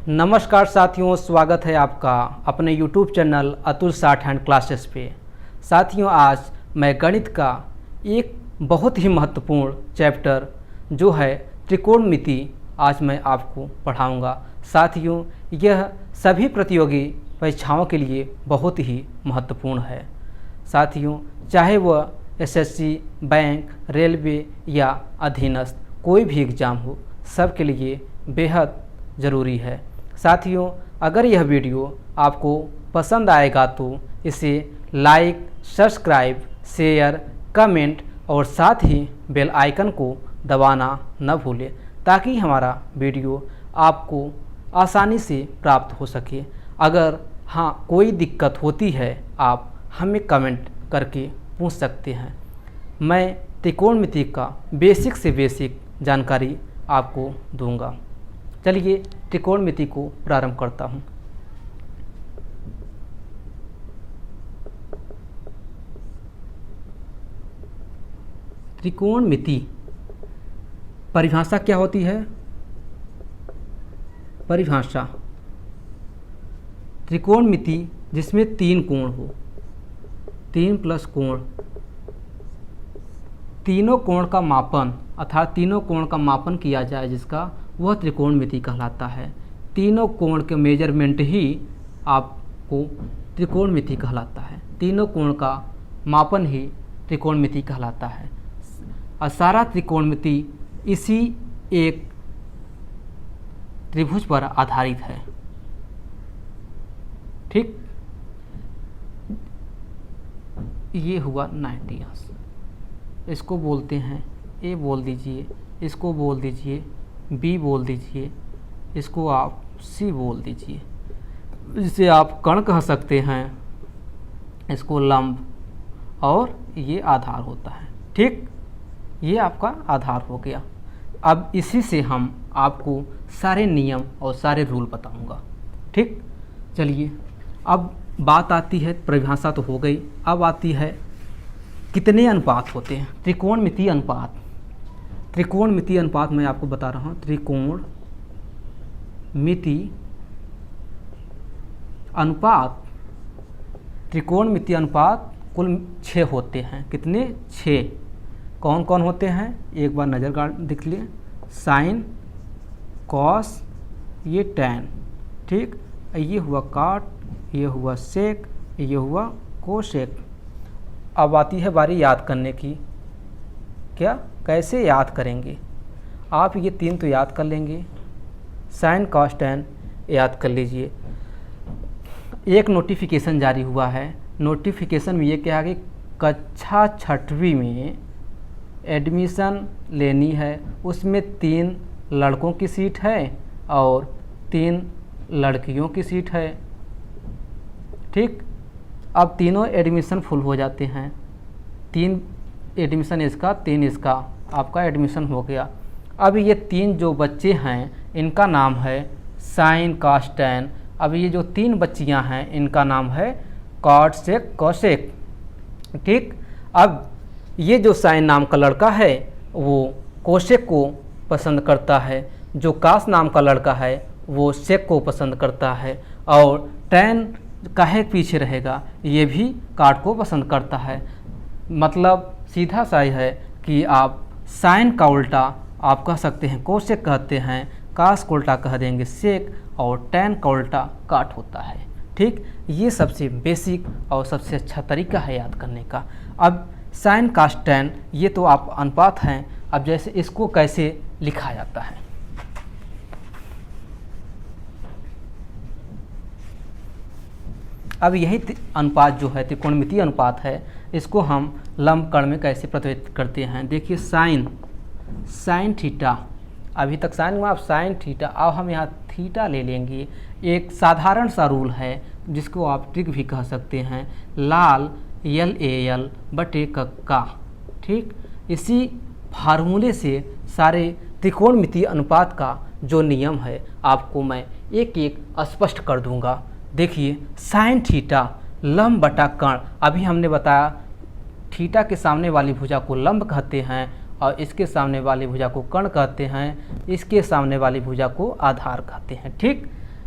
नमस्कार साथियों, स्वागत है आपका अपने YouTube channel Atul short hand classes पे। साथियों, आज मैं गणित का एक बहुत ही महत्वपूर्ण चैप्टर जो है त्रिकोणमिति आज मैं आपको पढ़ाऊंगा। साथियों, यह सभी प्रतियोगी परीक्षाओं के लिए बहुत ही महत्वपूर्ण है। साथियों, चाहे वह एसएससी, बैंक, रेलवे या अधीनस्थ कोई भी एग्ज़ाम हो, सब के लिए बेहद ज़रूरी है। साथियों, अगर यह वीडियो आपको पसंद आएगा तो इसे लाइक, सब्सक्राइब, शेयर, कमेंट और साथ ही बेल आइकन को दबाना न भूलें ताकि हमारा वीडियो आपको आसानी से प्राप्त हो सके। अगर कोई दिक्कत होती है आप हमें कमेंट करके पूछ सकते हैं। मैं त्रिकोणमिति का बेसिक से बेसिक जानकारी आपको दूंगा। चलिए त्रिकोणमिति को प्रारंभ करता हूँ। त्रिकोणमिति परिभाषा क्या होती है? परिभाषा त्रिकोणमिति जिसमें 3 कोण हो, 3 प्लस कोण, तीनों कोण का मापन अर्थात तीनों कोण का मापन किया जाए जिसका, वह त्रिकोणमिति कहलाता है। तीनों कोण के मेजरमेंट ही आपको त्रिकोणमिति कहलाता है। तीनों कोण का मापन ही त्रिकोणमिति कहलाता है। और सारा त्रिकोणमिति इसी एक त्रिभुज पर आधारित है। ठीक, ये हुआ 90 अंश। इसको बोलते हैं ए बोल दीजिए, इसको बोल दीजिए बी बोल दीजिए, इसको आप सी बोल दीजिए, जिसे आप कर्ण कह सकते हैं, इसको लंब, और ये आधार होता है। ठीक, ये आपका आधार हो गया। अब इसी से हम आपको सारे नियम और सारे रूल बताऊंगा। ठीक, चलिए अब बात आती है, परिभाषा तो हो गई, अब आती है कितने अनुपात होते हैं। त्रिकोणमिति अनुपात। त्रिकोणमिति अनुपात मैं आपको बता रहा हूँ। त्रिकोणमिति अनुपात, त्रिकोणमिति अनुपात कुल 6 होते हैं। कितने? 6। कौन कौन होते हैं एक बार नज़र गाड़ देख लिए। साइन, कॉस, ये टैन। ठीक, ये हुआ काट, ये हुआ सेक, ये हुआ कोसेक। अब आती है बारी याद करने की। क्या, कैसे याद करेंगे? आप ये 3 तो याद कर लेंगे, साइन, कॉस, टैन याद कर लीजिए। एक नोटिफिकेशन जारी हुआ है। नोटिफिकेशन में ये क्या है कि कक्षा 6वीं में एडमिशन लेनी है। उसमें 3 लड़कों की सीट है और 3 लड़कियों की सीट है। ठीक, अब तीनों एडमिशन फुल हो जाते हैं। 3 एडमिशन इसका, 3 इसका, आपका एडमिशन हो गया। अब ये 3 जो बच्चे हैं इनका नाम है साइन, कॉस, टैन। अब ये जो 3 बच्चियां हैं इनका नाम है कॉट, सेक, कोसेक। ठीक, अब ये जो साइन नाम का लड़का है वो कोसेक को पसंद करता है, जो कॉस नाम का लड़का है वो सेक को पसंद करता है, और टैन काहे पीछे रहेगा, ये भी काट को पसंद करता है। मतलब सीधा सा है कि आप साइन का उल्टा आप कह सकते हैं कोसेक कहते हैं, कास का उल्टा कह देंगे सेक, और टैन का उल्टा काट होता है। ठीक, ये सबसे बेसिक और सबसे अच्छा तरीका है याद करने का। अब साइन, कास, टैन ये तो आप अनुपात हैं। अब जैसे इसको कैसे लिखा जाता है, अब यही अनुपात जो है त्रिकोणमिति अनुपात है, इसको हम लंब कर्ण में कैसे प्रतिनिधित्व करते हैं। देखिए साइन थीटा, अभी तक साइन हुआ, अब साइन थीटा। अब हम यहाँ थीटा ले लेंगे। एक साधारण सा रूल है जिसको आप ट्रिक भी कह सकते हैं, लाल LAL बटे का। ठीक, इसी फार्मूले से सारे त्रिकोणमिति अनुपात का जो नियम है आपको मैं एक एक स्पष्ट कर दूंगा। देखिए साइन थीटा लंब बटा कर्ण। अभी हमने बताया थीटा के सामने वाली भुजा को लंब कहते हैं और इसके सामने वाली भुजा को कर्ण कहते हैं, इसके सामने वाली भुजा को आधार कहते हैं। ठीक,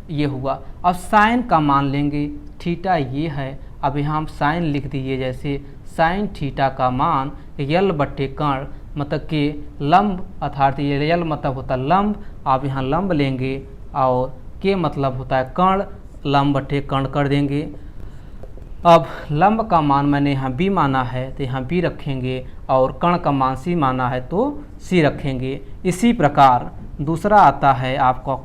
ये हुआ। अब साइन का मान लेंगे, थीटा ये है, अब यहाँ हम साइन लिख दिए, जैसे साइन थीटा का मान यल बटे कर्ण मतलब कि लंब, अर्थात ये यल मतलब होता है लंब, आप यहाँ लंब लेंगे और के मतलब होता है कर्ण, लंब बटे कर्ण कर देंगे। अब लंब का मान मैंने यहाँ b माना है तो यहाँ b रखेंगे, और कर्ण का मान c माना है तो c रखेंगे। इसी प्रकार दूसरा आता है आपका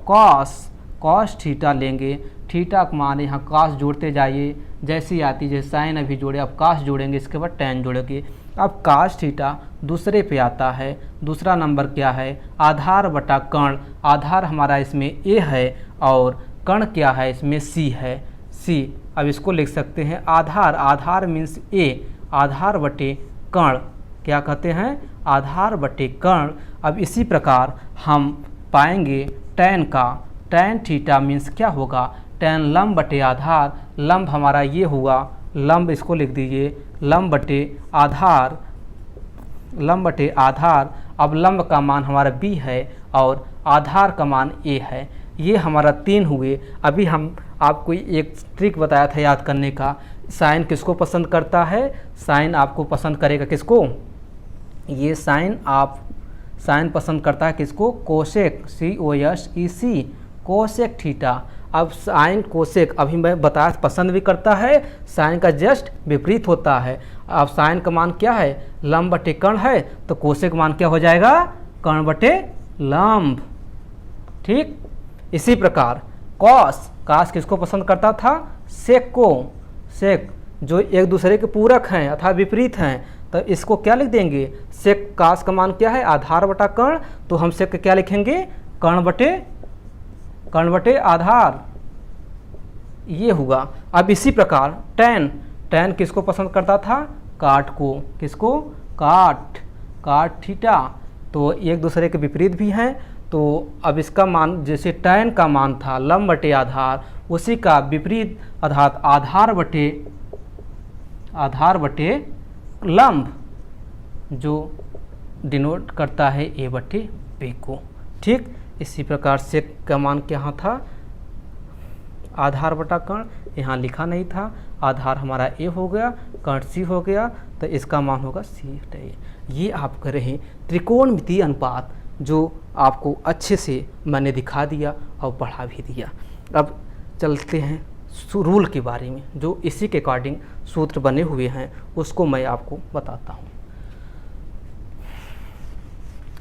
कॉस थीटा लेंगे, थीटा का मान यहाँ कॉस जोड़ते जाइए, जैसी आती जैसे साइन अभी जोड़े, अब कॉस जोड़ेंगे, इसके बाद tan जोड़ेंगे। अब कॉस थीटा दूसरे पे आता है, दूसरा नंबर क्या है, आधार बटा कर्ण, आधार हमारा इसमें a है और कर्ण क्या है इसमें c है, c। अब इसको लिख सकते हैं आधार मीन्स a, आधार बटे कर्ण क्या कहते हैं, आधार बटे कर्ण। अब इसी प्रकार हम पाएंगे tan थीटा मीन्स क्या होगा, tan लंब बटे आधार, लंब हमारा ये हुआ, लंब इसको लिख दीजिए लंब बटे आधार। अब लंब का मान हमारा b है और आधार का मान a है, ये हमारा 3 हुए। अभी हम आपको एक ट्रिक बताया था याद करने का, साइन किसको पसंद करता है, साइन आपको पसंद करेगा किसको, ये साइन पसंद करता है किसको, कोसेक, COSEC, कोसेक थीटा। अब साइन कोसेक अभी मैं बताया पसंद भी करता है, साइन का जस्ट विपरीत होता है। अब साइन का मान क्या है, लंब बटे कर्ण है, तो कोसेक मान क्या हो जाएगा, कर्ण बटे लंब। ठीक, इसी प्रकार कॉस किसको पसंद करता था, सेक जो एक दूसरे के पूरक हैं अर्थात विपरीत हैं, तो इसको क्या लिख देंगे, सेक कॉस का मान क्या है, आधार बटा कर्ण, तो हम सेक क्या लिखेंगे, कर्ण बटे आधार, ये हुआ। अब इसी प्रकार tan किसको पसंद करता था, काट को, किसको, काट थीटा, तो एक दूसरे के विपरीत भी हैं। तो अब इसका मान जैसे tan का मान था लंब बटे आधार, उसी का विपरीत अर्थात आधार बटे लंब, जो डिनोट करता है a बटे b को। ठीक, इसी प्रकार से का मान क्या था, आधार बटा कर्ण, यहाँ लिखा नहीं था, आधार हमारा a हो गया, कर्ण c हो गया, तो इसका मान होगा c। ये आप कर रहे हैं त्रिकोणमितीय अनुपात, जो आपको अच्छे से मैंने दिखा दिया और पढ़ा भी दिया। अब चलते हैं रूल के बारे में, जो इसी के अकॉर्डिंग सूत्र बने हुए हैं, उसको मैं आपको बताता हूँ।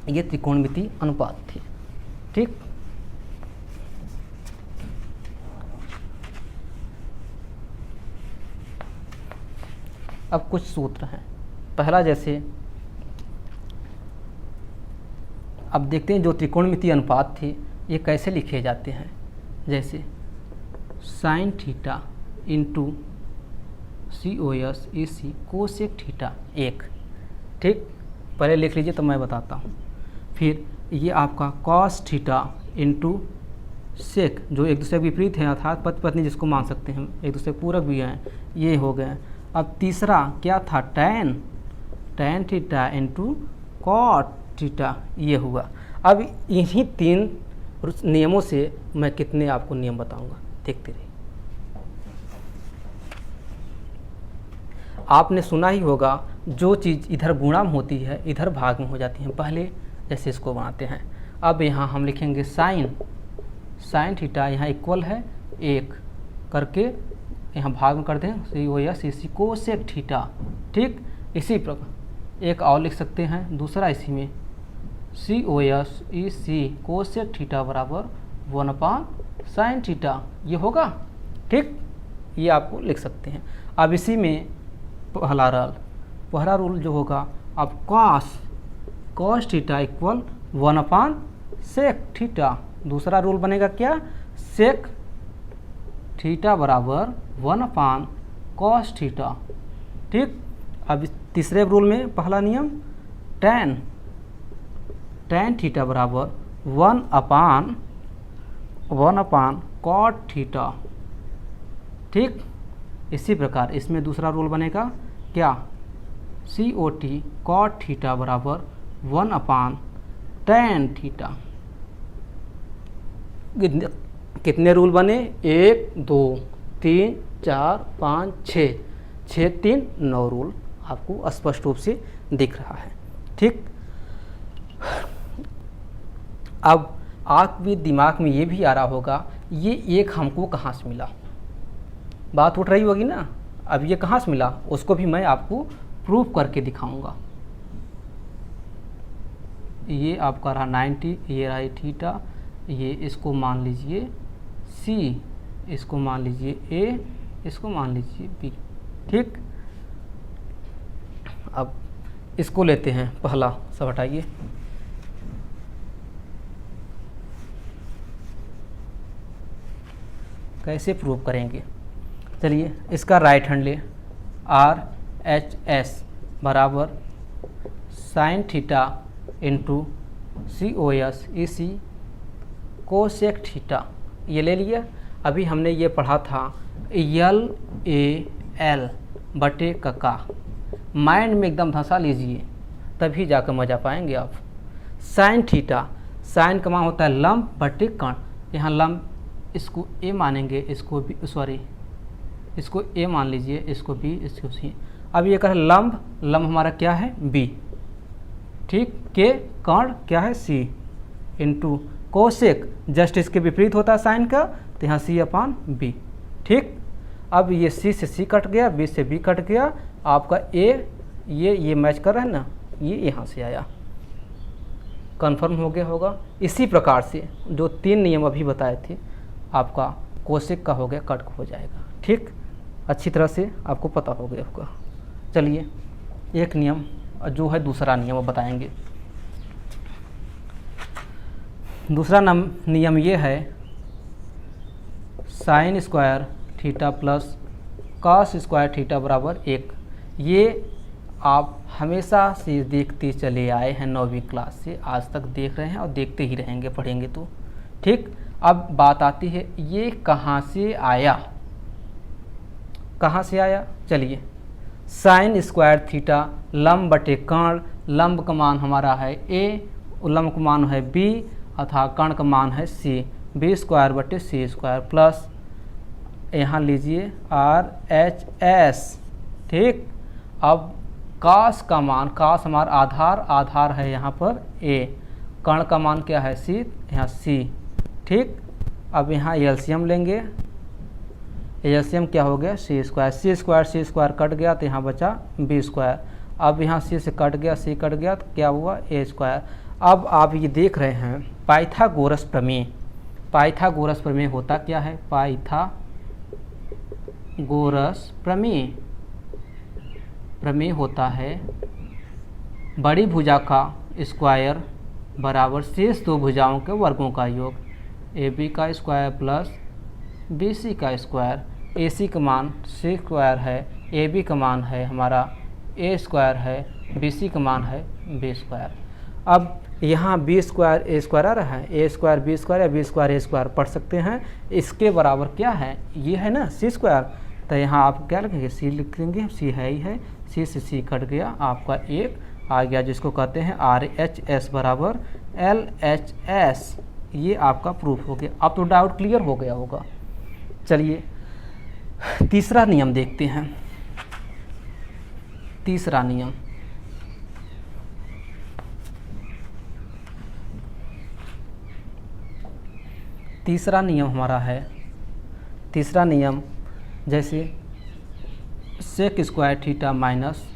ये त्रिकोणमितीय अनुपात थे। ठीक, अब कुछ सूत्र हैं। पहला जैसे अब देखते हैं जो त्रिकोणमितीय अनुपात थे ये कैसे लिखे जाते हैं, जैसे sine theta into COSEC cosec theta 1। ठीक, पहले लिख लीजिए तो मैं बताता हूँ। फिर ये आपका कॉस थीटा इंटू सेक, जो एक दूसरे के विपरीत हैं अर्थात पति पत्नी जिसको मान सकते हैं, एक दूसरे पूरक भी हैं, ये हो गए। अब तीसरा क्या था, tan theta into cot theta, ये हुआ। अब इन्हीं 3 नियमों से मैं कितने आपको नियम बताऊंगा, देखते रहिए। आपने सुना ही होगा जो चीज़ इधर गुणा में होती है इधर भाग में हो जाती है। पहले जैसे इसको बनाते हैं, अब यहाँ हम लिखेंगे साइन थीटा, यहाँ इक्वल है 1 करके यहाँ भाग में कर दें, COSEC कोसेक थीटा। ठीक, इसी प्रकार एक और लिख सकते हैं दूसरा, इसी में COSEC कोसेक थीटा बराबर 1/sin थीटा, ये होगा। ठीक, ये आपको लिख सकते हैं। अब इसी में पहला रूल जो होगा, अब cos theta equal 1/sec theta. दूसरा रूल बनेगा क्या, सेक थीटा बराबर 1/cos थीटा। ठीक, अब तीसरे रूल में पहला नियम tan थीटा बराबर 1/cot थीटा। ठीक, इसी प्रकार इसमें दूसरा रूल बनेगा क्या, cot थीटा बराबर 1/tan थीटा। कितने रूल बने, 1 2 3 4 5 6, 6 3 9 रूल आपको स्पष्ट रूप से दिख रहा है। ठीक, अब आपके दिमाग में ये भी आ रहा होगा ये एक हमको कहाँ से मिला, बात उठ रही होगी ना। अब ये कहाँ से मिला उसको भी मैं आपको प्रूफ करके दिखाऊंगा। ये आपका रहा 90, ये रहा थीटा, ये इसको मान लीजिए C, इसको मान लीजिए A, इसको मान लीजिए B। ठीक, अब इसको लेते हैं पहला, सब हटाइए। कैसे प्रूव करेंगे, चलिए इसका राइट हैंड ले, RHS बराबर sine theta into COS EC cosec theta, ये ले लिया। अभी हमने ये पढ़ा था LAL बटे का, माइंड में एकदम धंसा लीजिए तभी जाकर मजा पाएंगे आप। साइन थीटा, साइन का मान होता है लंब बटे कण, यहाँ लंब इसको A मानेंगे, इसको B, सॉरी इसको A मान लीजिए, इसको B, इसको C। अब ये कह लंब, लंब हमारा क्या है B, ठीक, के कर्ण क्या है C, इंटू कोसेक जस्ट इसके विपरीत होता है साइन का, तो यहाँ C/B। ठीक, अब ये C से C कट गया, B से B कट गया, आपका A ये मैच कर रहा है ना, ये यहाँ से आया, कन्फर्म हो गया होगा। इसी प्रकार से जो 3 नियम अभी बताए थे आपका कोसेक का हो गया कट हो जाएगा। ठीक, अच्छी तरह से आपको पता हो गया होगा। चलिए एक नियम जो है दूसरा नियम बताएंगे। दूसरा नियम ये है sine square theta plus cos square theta बराबर 1। ये आप हमेशा से देखते चले आए हैं, 9वीं क्लास से आज तक देख रहे हैं और देखते ही रहेंगे, पढ़ेंगे तो। ठीक, अब बात आती है ये कहाँ से आया, कहाँ से आया, चलिए साइन स्क्वायर थीटा लंब बटे कर्ण, लंब का मान हमारा है A, लंब का मान है B अथा कर्ण का मान है C, B स्क्वायर बटे C स्क्वायर प्लस यहाँ लीजिए RHS। ठीक, अब कास का मान, कास हमारा आधार, आधार है यहाँ पर A, कर्ण का मान क्या है C, यहाँ C। ठीक, अब यहाँ एलसीएम लेंगे, एलसीएम क्या हो गया C स्क्वायर कट गया तो यहाँ बचा B स्क्वायर। अब यहाँ C से कट गया, C कट गया तो क्या हुआ A स्क्वायर। अब आप ये देख रहे हैं पाइथागोरस प्रमेय, पाइथागोरस प्रमेय होता क्या है, पाइथागोरस प्रमेय, प्रमेय होता है बड़ी भुजा का स्क्वायर बराबर शेष 2 भुजाओं के वर्गों का योग, AB का स्क्वायर प्लस BC का स्क्वायर। AC का मान C स्क्वायर है, AB का मान है हमारा A स्क्वायर है, BC का मान है B स्क्वायर। अब यहाँ B स्क्वायर A स्क्वायर आ रहा है, A स्क्वायर B स्क्वायर या B स्क्वायर A स्क्वायर पढ़ सकते हैं। इसके बराबर क्या है, ये है ना C स्क्वायर, तो यहाँ आप क्या लिखेंगे C लिख देंगे, C है ही है, C से C कट गया, आपका 1 आ गया जिसको कहते हैं RHS बराबर LHS। ये आपका प्रूफ हो गया। अब तो डाउट क्लियर हो गया होगा। चलिए तीसरा नियम देखते हैं। तीसरा नियम, तीसरा नियम हमारा है, तीसरा नियम जैसे sec square theta minus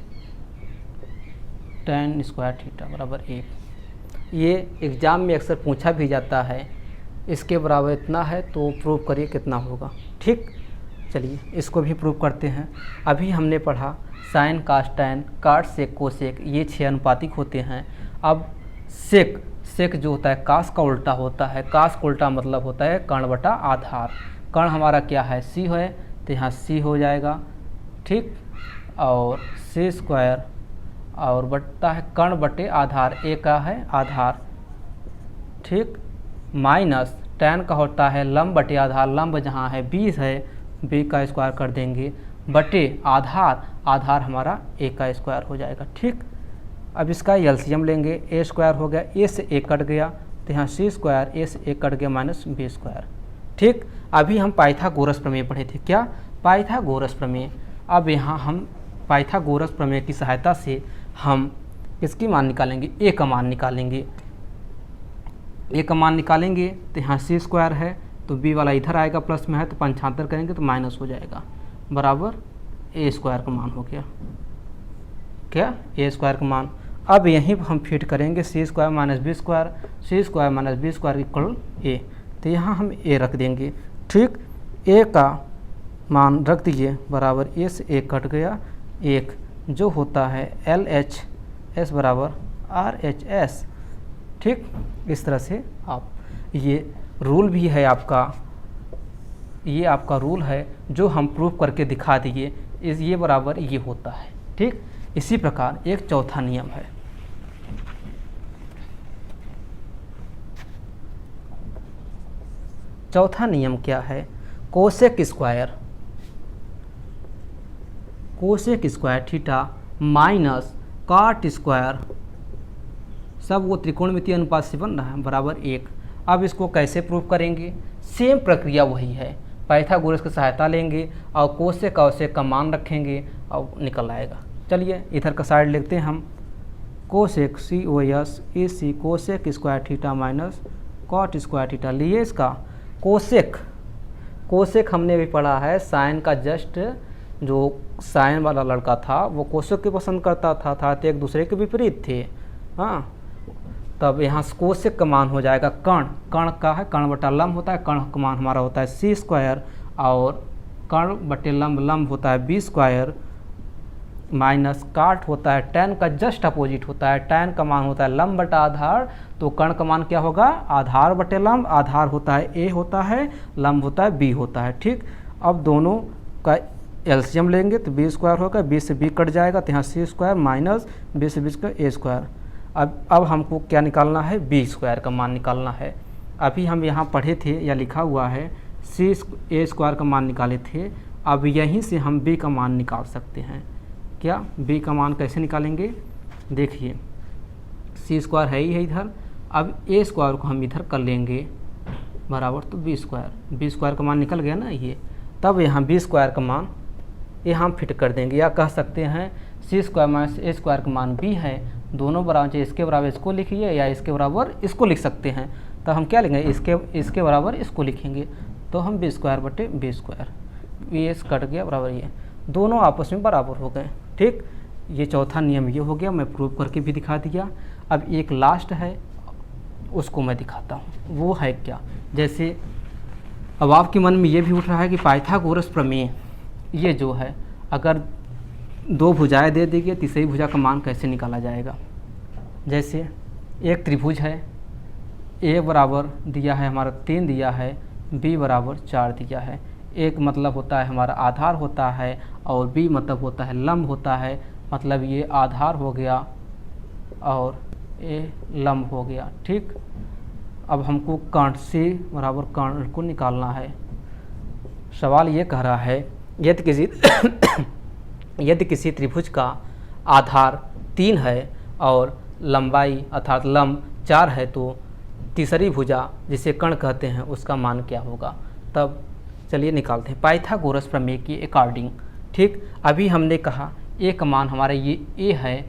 tan square theta बराबर 1। ये एग्ज़ाम में अक्सर पूछा भी जाता है, इसके बराबर इतना है तो प्रूव करिए कितना होगा। ठीक, चलिए इसको भी प्रूव करते हैं। अभी हमने पढ़ा साइन कास टैन काट सेक कोसेक, ये 6 अनुपातिक होते हैं। अब सेक, सेक जो होता है कास का उल्टा होता है, कास का उल्टा मतलब होता है कर्ण बटा आधार। कर्ण हमारा क्या है C है, तो यहाँ C हो जाएगा। ठीक, और C स्क्वायर और बटता है कर्ण बटे आधार, A का है आधार। ठीक, माइनस टैन का होता है लंब बटे आधार, लंब जहाँ है B है, B का स्क्वायर कर देंगे बटे आधार, आधार हमारा A का स्क्वायर हो जाएगा। ठीक, अब इसका एलसीएम लेंगे, A स्क्वायर हो गया, A से A कट गया तो यहाँ C स्क्वायर, A से A कट गया माइनस B स्क्वायर। ठीक, अभी हम पाइथागोरस प्रमेय पढ़े थे। क्या? पाइथागोरस प्रमेय। अब यहाँ हम पाइथागोरस प्रमेय की सहायता से हम किसकी मान निकालेंगे? ए का मान निकालेंगे। ए का मान निकालेंगे तो यहाँ सी स्क्वायर है तो बी वाला इधर आएगा, प्लस में है तो 75 करेंगे तो माइनस हो जाएगा, बराबर ए स्क्वायर का मान हो गया। क्या? ए स्क्वायर का मान। अब यहीं पर हम फिट करेंगे C square minus B square, C square minus B square equal A, तो यहाँ हम ए रख देंगे। ठीक, ए का मान रख दीजिए, बराबर ए से ए कट गया, एक जो होता है एल एच एस बराबर आर एच एस। ठीक, इस तरह से आप, ये रूल भी है आपका, ये आपका रूल है जो हम प्रूफ करके दिखा दिए, इस ये बराबर ये होता है। ठीक, इसी प्रकार एक चौथा नियम है। चौथा नियम क्या है? Cosec square, cosec square theta minus cot square, सब वो त्रिकोणमितीय अनुपात से बन रहा है, बराबर 1। अब इसको कैसे प्रूफ करेंगे? सेम प्रक्रिया वही है, पाइथागोरस की सहायता लेंगे और कोसेक औसेक का मान रखेंगे और निकल आएगा। चलिए इधर का साइड लेते हैं हम, cosec C O S A C cosec square theta minus cot square theta. लिए इसका कोसेक, कोसेक हमने भी पढ़ा है, साइन का जस्ट जो साइन वाला लड़का था वो कोसेक के पसंद करता था तो एक दूसरे के विपरीत थे। हाँ, तब यहाँ कोसेक का मान हो जाएगा कर्ण, कर्ण का है कर्ण बटा लंब होता है, कर्ण का मान हमारा होता है सी स्क्वायर और कर्ण बटे लंब, लंब होता है बी स्क्वायर माइनस काट होता है टैन का जस्ट अपोजिट होता है, टैन का मान होता है लंब बटा आधार, तो कर्ण का मान क्या होगा? आधार बटे लंब, आधार होता है ए होता है, लंब होता है बी होता है। ठीक, अब दोनों का एलसीएम लेंगे तो बी स्क्वायर होगा, बी से बी कट जाएगा तो यहाँ सी स्क्वायर माइनस बी से बी स्क्वायर ए स्क्वायर। अब हमको क्या निकालना है? बी स्क्वायर का मान निकालना है। अभी हम यहाँ पढ़े थे या लिखा हुआ है सी ए स्क्वायर का मान निकाले थे, अब यहीं से हम बी का मान निकाल सकते हैं। क्या? बी का मान कैसे निकालेंगे? देखिए सी स्क्वायर है ही है इधर, अब ए स्क्वायर को हम इधर कर लेंगे बराबर, तो बी स्क्वायर का मान निकल गया ना ये। तब यहाँ बी स्क्वायर का मान ये हम फिट कर देंगे, या कह सकते हैं सी स्क्वायर माइनस ए स्क्वायर का मान बी है, दोनों बराबर, चाहे इसके बराबर इसको लिखिए या इसके बराबर इसको लिख सकते हैं। तो हम क्या लेंगे? इसके बराबर इसको लिखेंगे, तो हम बी स्क्वायर बटे बी स्क्वायर, ये कट गया बराबर, ये दोनों आपस में बराबर हो गए। ठीक, ये चौथा नियम ये हो गया, मैं प्रूव करके भी दिखा दिया। अब एक लास्ट है उसको मैं दिखाता हूँ, वो है क्या? जैसे अब आपके मन में ये भी उठ रहा है कि पाइथागोरस प्रमेय ये जो है, अगर दो भुजाएं दे दी गई, तीसरी भुजा का मान कैसे निकाला जाएगा? जैसे एक त्रिभुज है, ए बराबर दिया है हमारा 3 दिया है, बी बराबर 4 दिया है। एक मतलब होता है हमारा आधार होता है और बी मतलब होता है लंब होता है, मतलब ये आधार हो गया और ए लंब हो गया। ठीक, अब हमको कर्ण सी बराबर कर्ण को निकालना है। सवाल ये कह रहा है यदि किसी त्रिभुज का आधार 3 है और लंबाई अर्थात लंब 4 है, तो तीसरी भुजा जिसे कर्ण कहते हैं उसका मान क्या होगा? तब चलिए निकालते हैं पाइथागोरस प्रमेय के अकॉर्डिंग। ठीक, अभी हमने कहा ए का मान हमारा ये ए है,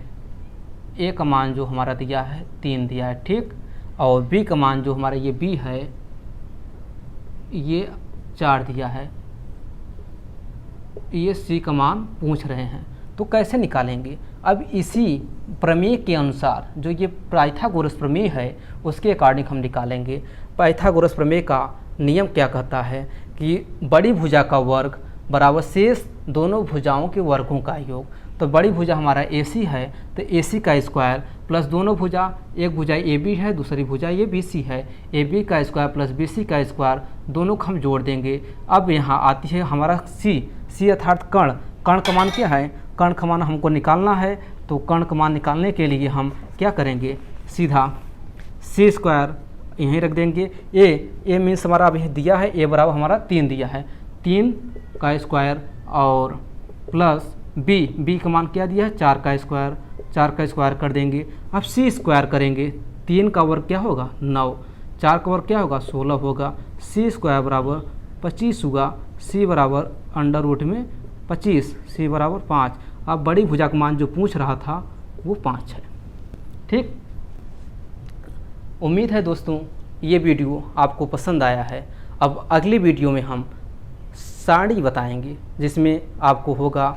ए का मान जो हमारा दिया है 3 दिया है। ठीक, और बी का मान जो हमारा ये बी है ये 4 दिया है, ये सी का मान पूछ रहे हैं, तो कैसे निकालेंगे? अब इसी प्रमेय के अनुसार जो ये पाइथागोरस प्रमेय है उसके अकॉर्डिंग हम निकालेंगे। पाइथागोरस प्रमेय का नियम क्या कहता है कि बड़ी भुजा का वर्ग बराबर शेष दोनों भुजाओं के वर्गों का योग। तो बड़ी भुजा हमारा AC है तो AC का स्क्वायर प्लस दोनों भुजा, एक भुजा AB है दूसरी भुजा ये BC है, AB का स्क्वायर प्लस BC का स्क्वायर, दोनों को हम जोड़ देंगे। अब यहाँ आती है हमारा C अर्थात कर्ण, कर्ण का मान क्या है? कर्ण का मान हमको निकालना है, तो कर्ण का मान निकालने के लिए हम क्या करेंगे? सीधा C स्क्वायर यहीं रख देंगे। ए मीन्स हमारा अभी दिया है, ए बराबर हमारा 3 दिया है, 3 का स्क्वायर और प्लस बी का मान क्या दिया है? 4 का स्क्वायर, 4 का स्क्वायर कर देंगे। अब सी स्क्वायर करेंगे, 3 का वर्ग क्या होगा? 9, 4 का वर्ग क्या होगा 16 होगा। सी स्क्वायर बराबर 25 होगा। सी बराबर अंडर रूट में 25, सी बराबर 5। अब बड़ी भुजा का मान जो पूछ रहा था वो 5 है। ठीक, उम्मीद है दोस्तों ये वीडियो आपको पसंद आया है। अब अगली वीडियो में हम सारणी बताएंगे जिसमें आपको होगा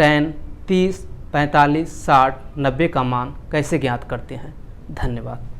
tan 30, 45, 60, 90 का मान कैसे ज्ञात करते हैं। धन्यवाद।